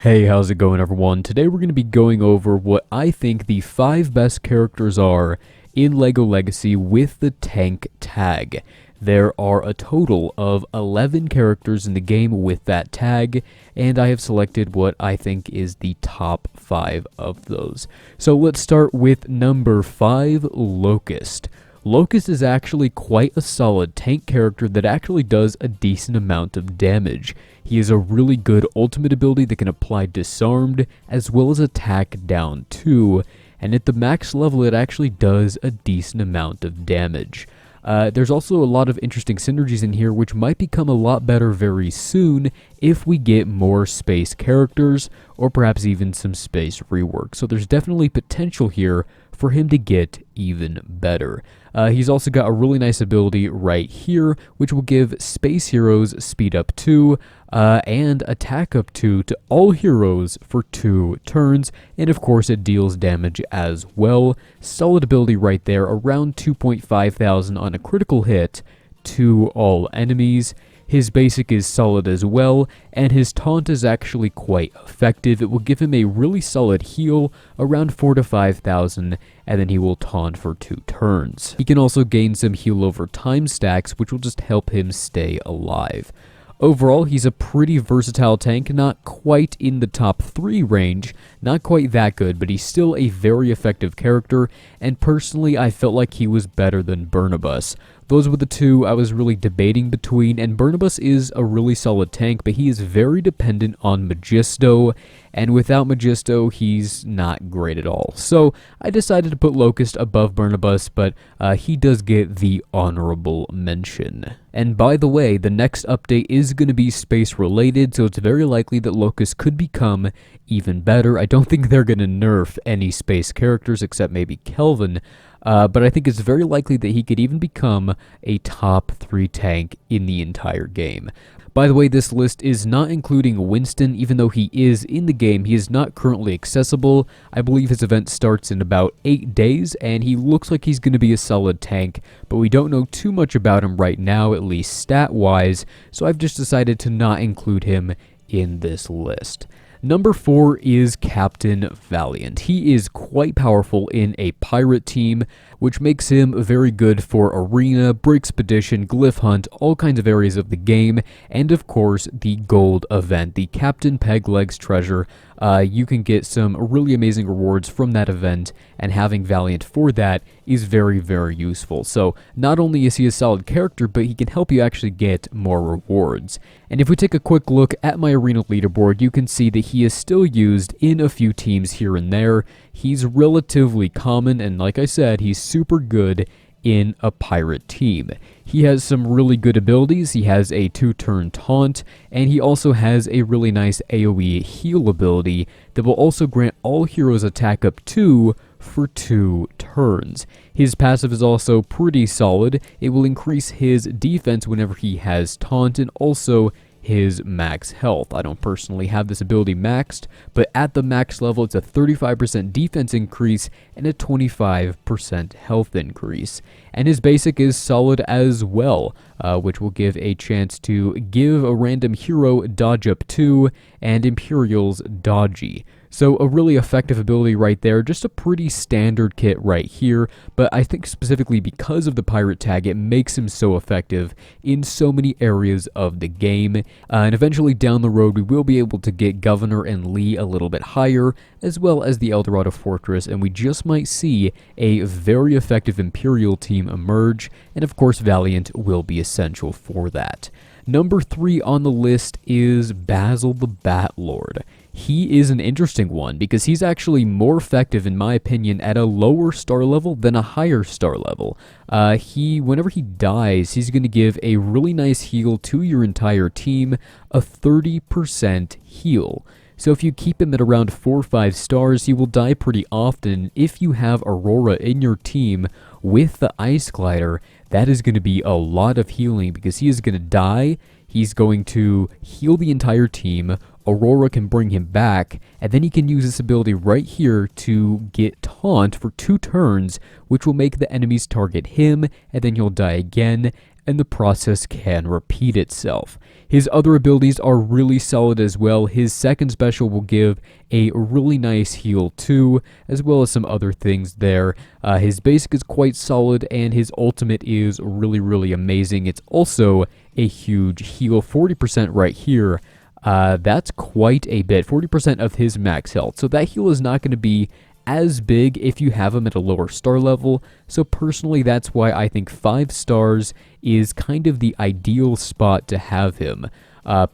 Hey, how's it going everyone? Today we're going to be going over what I think the 5 best characters are in LEGO Legacy with the tank tag. There are a total of 11 characters in the game with that tag, and I have selected what I think is the top 5 of those. So let's start with number 5, Locust. Locust is actually quite a solid tank character that actually does a decent amount of damage. He has a really good ultimate ability that can apply disarmed as well as attack down too, and at the max level it actually does a decent amount of damage. There's also a lot of interesting synergies in here which might become a lot better very soon if we get more space characters or perhaps even some space rework. So there's definitely potential here for him to get even better. He's also got a really nice ability right here, which will give space heroes speed up 2 and attack up 2 to all heroes for 2 turns, and of course it deals damage as well. Solid ability right there, around 2.5 thousand on a critical hit to all enemies. His basic is solid as well, and his taunt is actually quite effective. It will give him a really solid heal, around 4 to 5,000, and then he will taunt for 2 turns. He can also gain some heal over time stacks, which will just help him stay alive. Overall, he's a pretty versatile tank, not quite in the top 3 range, not quite that good, but he's still a very effective character, and personally I felt like he was better than Barnabas. Those were the two I was really debating between, and Barnabas is a really solid tank, but he is very dependent on Magisto, and without Magisto, he's not great at all. So I decided to put Locust above Barnabas, but he does get the honorable mention. And by the way, the next update is going to be space related, so it's very likely that Locust could become even better. I don't think they're going to nerf any space characters except maybe Kelvin, but I think it's very likely that he could even become a top 3 tank in the entire game. By the way, this list is not including Winston, even though he is in the game. He is not currently accessible. I believe his event starts in about 8 days, and he looks like he's going to be a solid tank, but we don't know too much about him right now, at least stat-wise, so I've just decided to not include him in this list. Number 4 is Captain Valiant. He is quite powerful in a pirate team, which makes him very good for arena, Brickspedition, glyph hunt, all kinds of areas of the game, and of course the gold event, the Captain Pegleg's treasure. You can get some really amazing rewards from that event, and having Valiant for that is very, very useful. So not only is he a solid character, but he can help you actually get more rewards. And if we take a quick look at my arena leaderboard, you can see that he is still used in a few teams here and there. He's relatively common, and like I said, he's super good in a pirate team. He has some really good abilities. He has a 2-turn taunt, and he also has a really nice AoE heal ability that will also grant all heroes attack up 2 for 2 turns. His passive is also pretty solid. It will increase his defense whenever he has taunt, and also his max health. I don't personally have this ability maxed, but at the max level it's a 35% defense increase and a 25% health increase. And his basic is solid as well, which will give a chance to give a random hero dodge up 2 and Imperial's dodgy. So a really effective ability right there, just a pretty standard kit right here, but I think specifically because of the pirate tag, it makes him so effective in so many areas of the game, and eventually down the road we will be able to get Governor and Lee a little bit higher, as well as the Eldorado Fortress, and we just might see a very effective Imperial team emerge, and of course Valiant will be essential for that. Number 3 on the list is Basil the Bat Lord. He is an interesting one because he's actually more effective, in my opinion, at a lower star level than a higher star level. Whenever he dies, he's going to give a really nice heal to your entire team, a 30% heal. So if you keep him at around 4 or 5 stars, he will die pretty often. If you have Aurora in your team with the Ice Glider, that is going to be a lot of healing because he is going to die. He's going to heal the entire team. Aurora can bring him back, and then he can use this ability right here to get taunt for 2 turns, which will make the enemies target him, and then he'll die again. and the process can repeat itself. His other abilities are really solid as well. His second special will give a really nice heal too, as well as some other things there. His basic is quite solid, and his ultimate is really amazing. It's also a huge heal, 40% right here. That's quite a bit, 40% of his max health. So that heal is not going to be as big if you have him at a lower star level. So personally, that's why I think 5 stars is kind of the ideal spot to have him.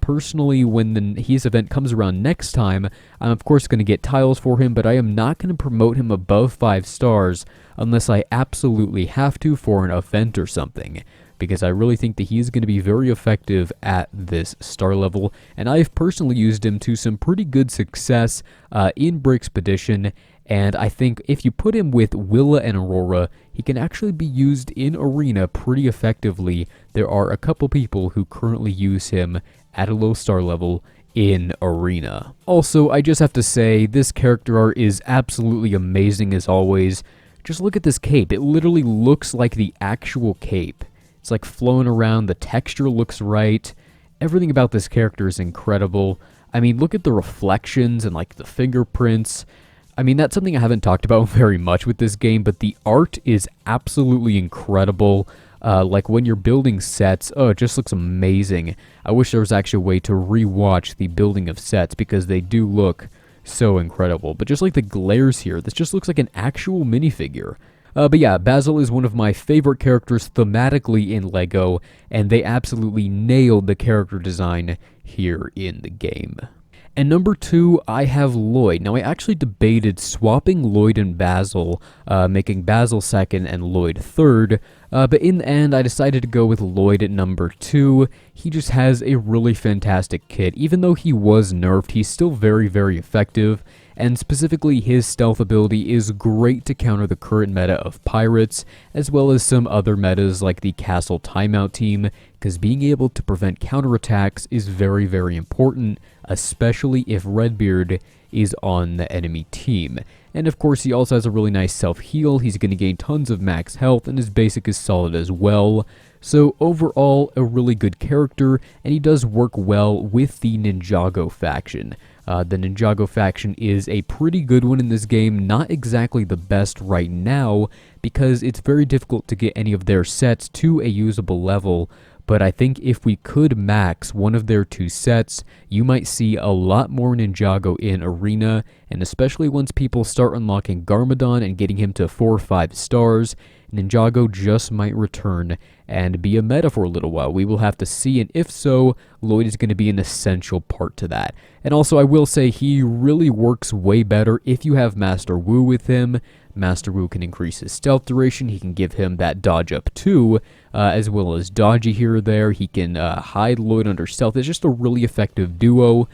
Personally, when his event comes around next time, I'm of course going to get tiles for him, but I am not going to promote him above 5 stars unless I absolutely have to for an event or something, because I really think that he is going to be very effective at this star level, and I've personally used him to some pretty good success in Brickspedition. And I think if you put him with Willa and Aurora, he can actually be used in Arena pretty effectively. There are a couple people who currently use him at a low star level in Arena. Also, I just have to say, this character art is absolutely amazing as always. Just look at this cape. It literally looks like the actual cape. It's like flowing around, the texture looks right. Everything about this character is incredible. I mean, look at the reflections and like the fingerprints. I mean, that's something I haven't talked about very much with this game, but the art is absolutely incredible. Like when you're building sets, oh, it just looks amazing. I wish there was actually a way to rewatch the building of sets, because they do look so incredible. But just like the glares here, this just looks like an actual minifigure. But yeah, Basil is one of my favorite characters thematically in LEGO, and they absolutely nailed the character design here in the game. And number 2, I have Lloyd. Now, I actually debated swapping Lloyd and Basil, making Basil second and Lloyd third, but in the end, I decided to go with Lloyd at number 2. He just has a really fantastic kit. Even though he was nerfed, he's still very effective, and specifically his stealth ability is great to counter the current meta of pirates, as well as some other metas like the castle timeout team, because being able to prevent counterattacks is very important, especially if Redbeard is on the enemy team. And of course, he also has a really nice self-heal. He's going to gain tons of max health, and his basic is solid as well. So overall, a really good character, and he does work well with the Ninjago faction. The Ninjago faction is a pretty good one in this game, not exactly the best right now, because it's very difficult to get any of their sets to a usable level. But I think if we could max one of their 2 sets, you might see a lot more Ninjago in Arena, and especially once people start unlocking Garmadon and getting him to 4 or 5 stars, Ninjago just might return and be a meta for a little while. We will have to see, and if so, Lloyd is going to be an essential part to that. And also, I will say he really works way better if you have Master Wu with him. Master Wu can increase his stealth duration. He can give him that dodge up too, as well as dodgy here or there. He can hide Lloyd under stealth. It's just a really effective duo.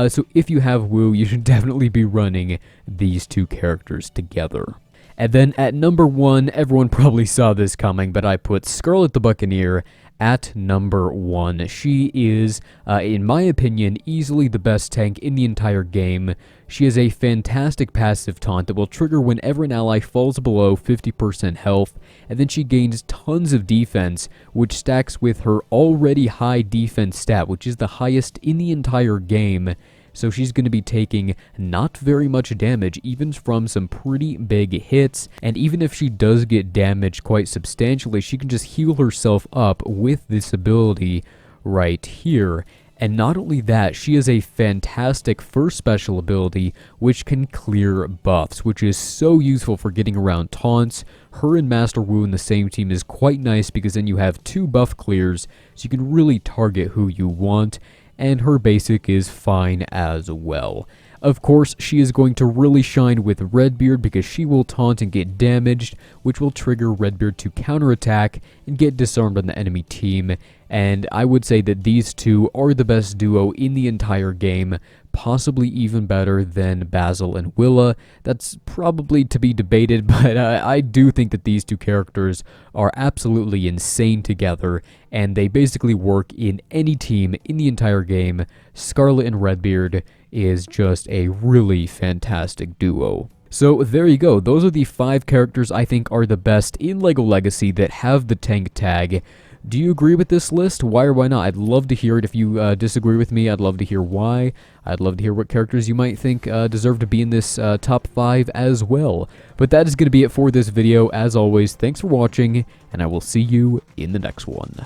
So if you have Wu, you should definitely be running these 2 characters together. And then at number 1, everyone probably saw this coming, but I put Scarlet the Buccaneer at number 1. She is, in my opinion, easily the best tank in the entire game. She has a fantastic passive taunt that will trigger whenever an ally falls below 50% health, and then she gains tons of defense, which stacks with her already high defense stat, which is the highest in the entire game. So she's going to be taking not very much damage, even from some pretty big hits, and even if she does get damaged quite substantially, she can just heal herself up with this ability right here. And not only that, she has a fantastic first special ability which can clear buffs, which is so useful for getting around taunts. Her and Master Wu in the same team is quite nice, because then you have 2 buff clears, so you can really target who you want. And her basic is fine as well. Of course, she is going to really shine with Redbeard, because she will taunt and get damaged, which will trigger Redbeard to counterattack and get disarmed on the enemy team. And I would say that these 2 are the best duo in the entire game, possibly even better than Basil and Willa. That's probably to be debated, but I do think that these 2 characters are absolutely insane together, and they basically work in any team in the entire game. Scarlet and Redbeard is just a really fantastic duo. So there you go, those are the 5 characters I think are the best in LEGO Legacy that have the tank tag. Do you agree with this list? Why or why not? I'd love to hear it. If you disagree with me, I'd love to hear why. I'd love to hear what characters you might think deserve to be in this top 5 as well. But that is going to be it for this video. As always, thanks for watching, and I will see you in the next one.